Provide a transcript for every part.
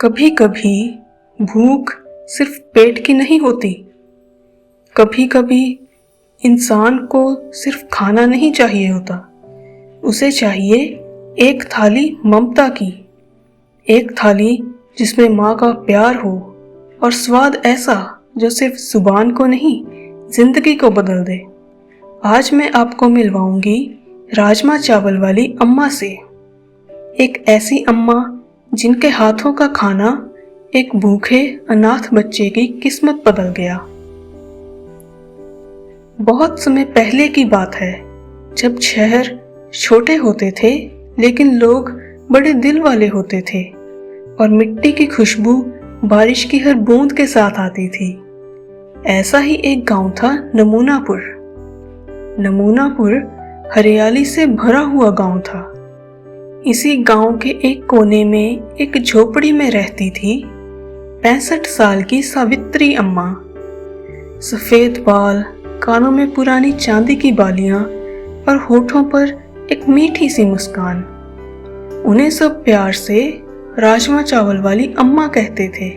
कभी कभी भूख सिर्फ पेट की नहीं होती। कभी कभी इंसान को सिर्फ खाना नहीं चाहिए होता, उसे चाहिए एक थाली ममता की। एक थाली जिसमें माँ का प्यार हो और स्वाद ऐसा जो सिर्फ जुबान को नहीं, जिंदगी को बदल दे। आज मैं आपको मिलवाऊंगी राजमा चावल वाली अम्मा से। एक ऐसी अम्मा जिनके हाथों का खाना एक भूखे अनाथ बच्चे की किस्मत बदल गया। बहुत समय पहले की बात है, जब शहर छोटे होते थे लेकिन लोग बड़े दिल वाले होते थे और मिट्टी की खुशबू बारिश की हर बूंद के साथ आती थी। ऐसा ही एक गांव था नमूनापुर। नमूनापुर हरियाली से भरा हुआ गांव था। इसी गांव के एक कोने में एक झोपड़ी में रहती थी 65 साल की सावित्री अम्मा। सफेद बाल, कानों में पुरानी चांदी की बालियां और होठों पर एक मीठी सी मुस्कान। उन्हें सब प्यार से राजमा चावल वाली अम्मा कहते थे।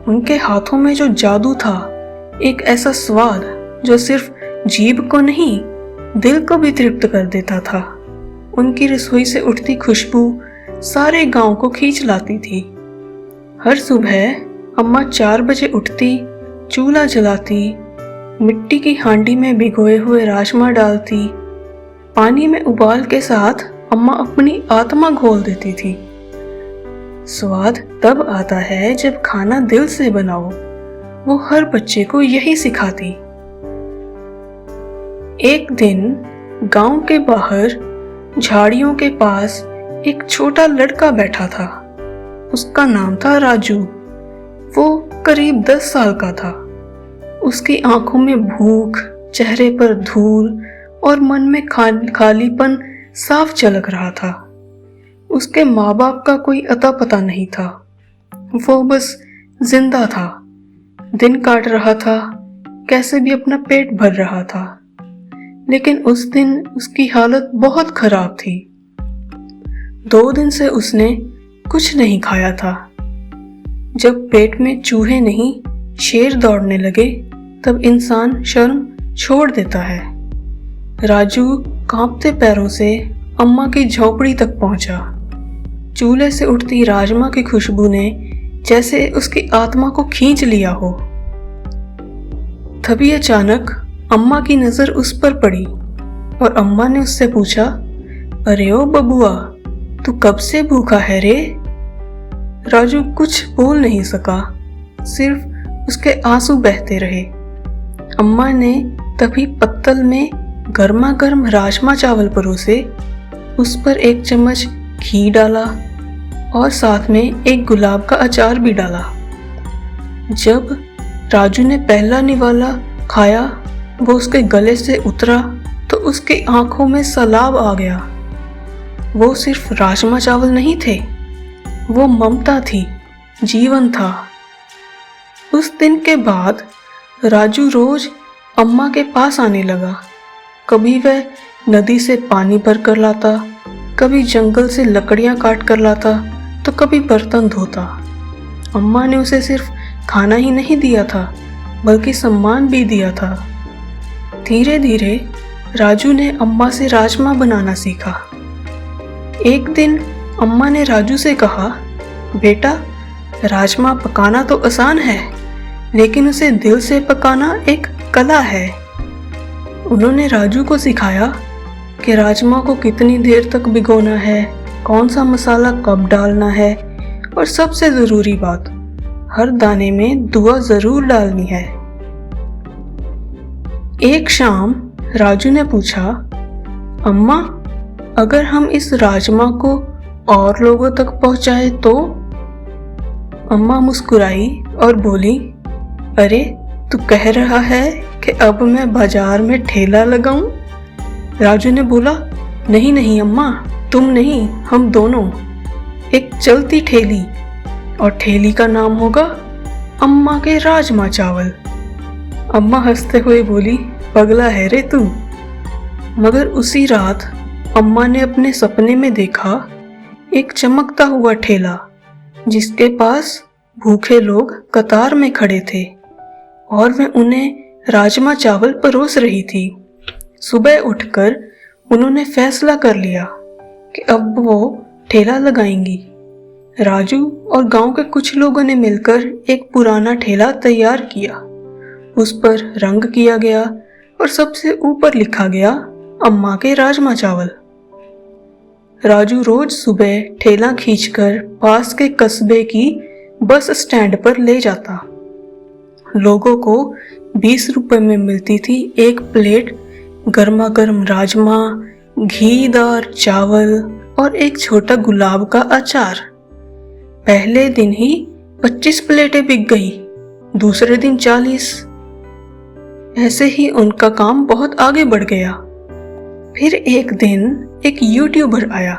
उनके हाथों में जो जादू था, एक ऐसा स्वाद जो सिर्फ जीभ को नहीं, दिल को भी तृप्त कर देता था। उनकी रसोई से उठती खुशबू सारे गांव को खींच लाती थी। हर सुबह अम्मा 4 बजे उठती, चूल्हा जलाती, मिट्टी की हांडी में भिगोए हुए राजमा डालती। पानी में उबाल के साथ अम्मा अपनी आत्मा घोल देती थी। स्वाद तब आता है जब खाना दिल से बनाओ। वो हर बच्चे को यही सिखाती। एक दिन गांव के बाहर झाड़ियों के पास एक छोटा लड़का बैठा था। उसका नाम था राजू। वो करीब 10 साल का था। उसकी आंखों में भूख, चेहरे पर धूल और मन में खालीपन साफ झलक रहा था। उसके माँ बाप का कोई अता पता नहीं था। वो बस जिंदा था, दिन काट रहा था, कैसे भी अपना पेट भर रहा था। लेकिन उस दिन उसकी हालत बहुत खराब थी। 2 दिन से उसने कुछ नहीं खाया था। जब पेट में चूहे नहीं, शेर दौड़ने लगे, तब इंसान शर्म छोड़ देता है। राजू कांपते पैरों से अम्मा की झोपड़ी तक पहुंचा। चूल्हे से उठती राजमा की खुशबू ने जैसे उसकी आत्मा को खींच लिया हो। तभी अचानक अम्मा की नजर उस पर पड़ी और अम्मा ने उससे पूछा, अरे ओ बबुआ, तू कब से भूखा है रे? राजू कुछ बोल नहीं सका, सिर्फ उसके आंसू बहते रहे। अम्मा ने तभी पत्तल में गर्मा गर्म राजमा चावल परोसे, उस पर 1 चम्मच घी डाला और साथ में एक गुलाब का अचार भी डाला। जब राजू ने पहला निवाला खाया, वो उसके गले से उतरा तो उसकी आंखों में सैलाब आ गया। वो सिर्फ राजमा चावल नहीं थे, वो ममता थी, जीवन था। उस दिन के बाद राजू रोज अम्मा के पास आने लगा। कभी वह नदी से पानी भर कर लाता, कभी जंगल से लकड़ियां काट कर लाता, तो कभी बर्तन धोता। अम्मा ने उसे सिर्फ खाना ही नहीं दिया था, बल्कि सम्मान भी दिया था। धीरे धीरे राजू ने अम्मा से राजमा बनाना सीखा। एक दिन अम्मा ने राजू से कहा, बेटा, राजमा पकाना तो आसान है, लेकिन उसे दिल से पकाना एक कला है। उन्होंने राजू को सिखाया कि राजमा को कितनी देर तक भिगोना है, कौन सा मसाला कब डालना है, और सबसे ज़रूरी बात, हर दाने में दुआ ज़रूर डालनी है। एक शाम राजू ने पूछा, अम्मा, अगर हम इस राजमा को और लोगों तक पहुंचाए तो? अम्मा मुस्कुराई और बोली, अरे, तू कह रहा है कि अब मैं बाजार में ठेला लगाऊं? राजू ने बोला, नहीं नहीं अम्मा, तुम नहीं, हम दोनों, एक चलती ठेली, और ठेली का नाम होगा अम्मा के राजमा चावल। अम्मा हंसते हुए बोली, पगला है रे तू। मगर उसी रात अम्मा ने अपने सपने में देखा एक चमकता हुआ ठेला जिसके पास भूखे लोग कतार में खड़े थे और वह उन्हें राजमा चावल परोस रही थी। सुबह उठकर उन्होंने फैसला कर लिया कि अब वो ठेला लगाएंगी। राजू और गांव के कुछ लोगों ने मिलकर एक पुराना ठेला तैयार किया। उस पर रंग किया गया और सबसे ऊपर लिखा गया अम्मा के राजमा चावल। राजू रोज सुबह ठेला खींचकर पास के कस्बे की बस स्टैंड पर ले जाता। लोगों को 20 रुपए में मिलती थी एक प्लेट गर्मा गर्म राजमा, घीदार चावल और एक छोटा गुलाब का अचार। पहले दिन ही 25 प्लेटें बिक गई, दूसरे दिन 40। ऐसे ही उनका काम बहुत आगे बढ़ गया। फिर एक दिन एक यूट्यूबर आया,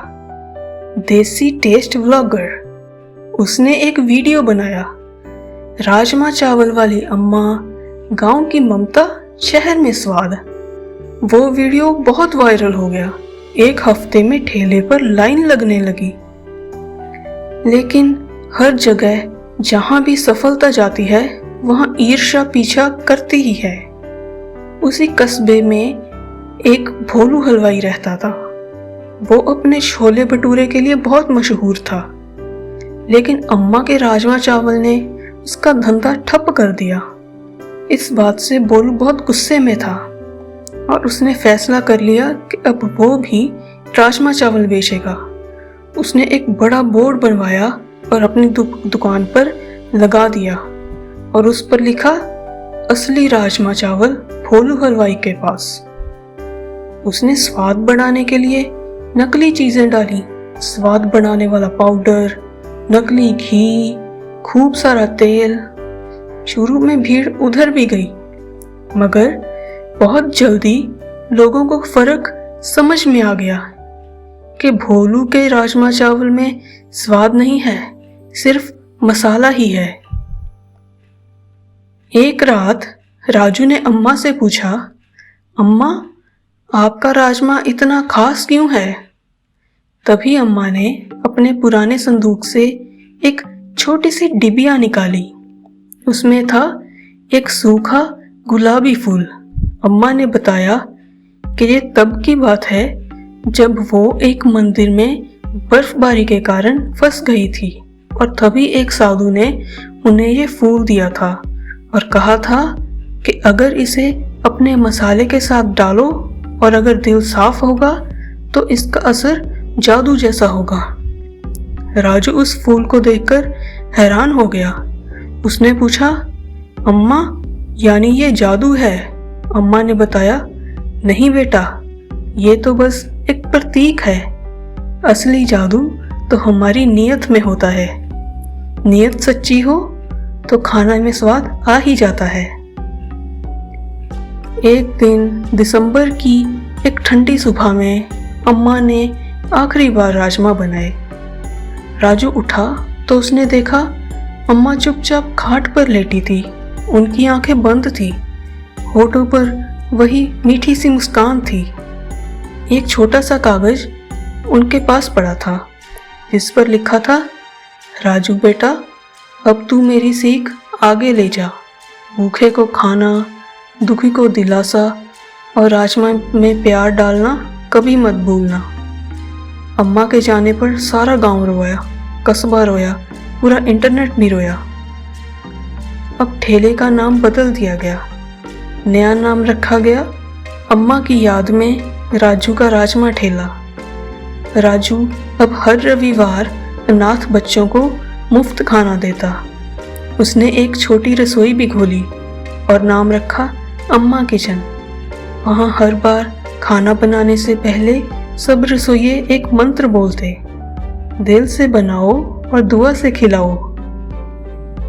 देसी टेस्ट व्लॉगर। उसने एक वीडियो बनाया, राजमा चावल वाली अम्मा, गांव की ममता, शहर में स्वाद। वो वीडियो बहुत वायरल हो गया। एक हफ्ते में ठेले पर लाइन लगने लगी। लेकिन हर जगह जहां भी सफलता जाती है वहां ईर्ष्या पीछा करती ही है। उसी कस्बे में एक भोलू हलवाई रहता था। वो अपने छोले भटूरे के लिए बहुत मशहूर था, लेकिन अम्मा के राजमा चावल ने उसका धंधा ठप कर दिया। इस बात से भोलू बहुत गुस्से में था और उसने फैसला कर लिया कि अब वो भी राजमा चावल बेचेगा। उसने एक बड़ा बोर्ड बनवाया और अपनी दुकान पर लगा दिया और उस पर लिखा, असली राजमा चावल भोलू हलवाई के पास। उसने स्वाद बढ़ाने के लिए नकली चीजें डाली, स्वाद बढ़ाने वाला पाउडर, नकली घी, खूब सारा तेल। शुरू में भीड़ उधर भी गई, मगर बहुत जल्दी लोगों को फर्क समझ में आ गया कि भोलू के राजमा चावल में स्वाद नहीं है, सिर्फ मसाला ही है। एक रात राजू ने अम्मा से पूछा, अम्मा, आपका राजमा इतना खास क्यों है? तभी अम्मा ने अपने पुराने संदूक से एक छोटी सी डिबिया निकाली। उसमें था एक सूखा गुलाबी फूल। अम्मा ने बताया कि ये तब की बात है जब वो एक मंदिर में बर्फबारी के कारण फंस गई थी और तभी एक साधु ने उन्हें ये फूल दिया था और कहा था कि अगर इसे अपने मसाले के साथ डालो और अगर दिल साफ होगा तो इसका असर जादू जैसा होगा। राजू उस फूल को देखकर हैरान हो गया। उसने पूछा, अम्मा, यानी ये जादू है? अम्मा ने बताया, नहीं बेटा, ये तो बस एक प्रतीक है। असली जादू तो हमारी नीयत में होता है। नीयत सच्ची हो तो खाना में स्वाद आ ही जाता है। एक दिन दिसंबर की एक ठंडी सुबह में अम्मा ने आखिरी बार राजमा बनाए। राजू उठा तो उसने देखा अम्मा चुपचाप खाट पर लेटी थी। उनकी आंखें बंद थी, होठों पर वही मीठी सी मुस्कान थी। एक छोटा सा कागज उनके पास पड़ा था जिस पर लिखा था, राजू बेटा, अब तू मेरी सीख आगे ले जा। भूखे को खाना, दुखी को दिलासा और राजमा में प्यार डालना कभी मत भूलना। अम्मा के जाने पर सारा गांव रोया, कस्बा रोया, पूरा इंटरनेट भी रोया। अब ठेले का नाम बदल दिया गया। नया नाम रखा गया अम्मा की याद में राजू का राजमा ठेला। राजू अब हर रविवार अनाथ बच्चों को मुफ्त खाना देता। उसने एक छोटी रसोई भी खोली और नाम रखा अम्मा किचन। वहाँ हर बार खाना बनाने से पहले सब रसोइये एक मंत्र बोलते, दिल से बनाओ और दुआ से खिलाओ।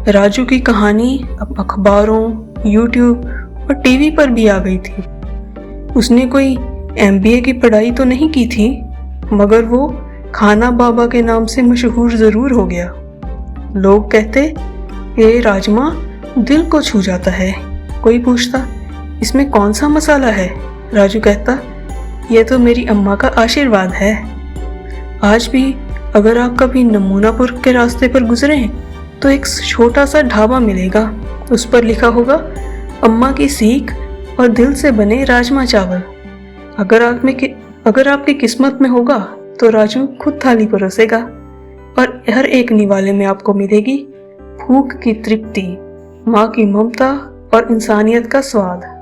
राजू की कहानी अब अखबारों, यूट्यूब और टीवी पर भी आ गई थी। उसने कोई MBA की पढ़ाई तो नहीं की थी, मगर वो खाना बाबा के नाम से मशहूर जरूर हो गया। लोग कहते, ये राजमा दिल को छू जाता है। कोई पूछता, इसमें कौन सा मसाला है? राजू कहता, ये तो मेरी अम्मा का आशीर्वाद है। आज भी अगर आप कभी नमूनापुर के रास्ते पर गुजरे हैं तो एक छोटा सा ढाबा मिलेगा। उस पर लिखा होगा अम्मा की सीख और दिल से बने राजमा चावल। अगर आपकी किस्मत में होगा तो राजू खुद थाली परोसेगा और हर एक निवाले में आपको मिलेगी भूख की तृप्ति, माँ की ममता और इंसानियत का स्वाद।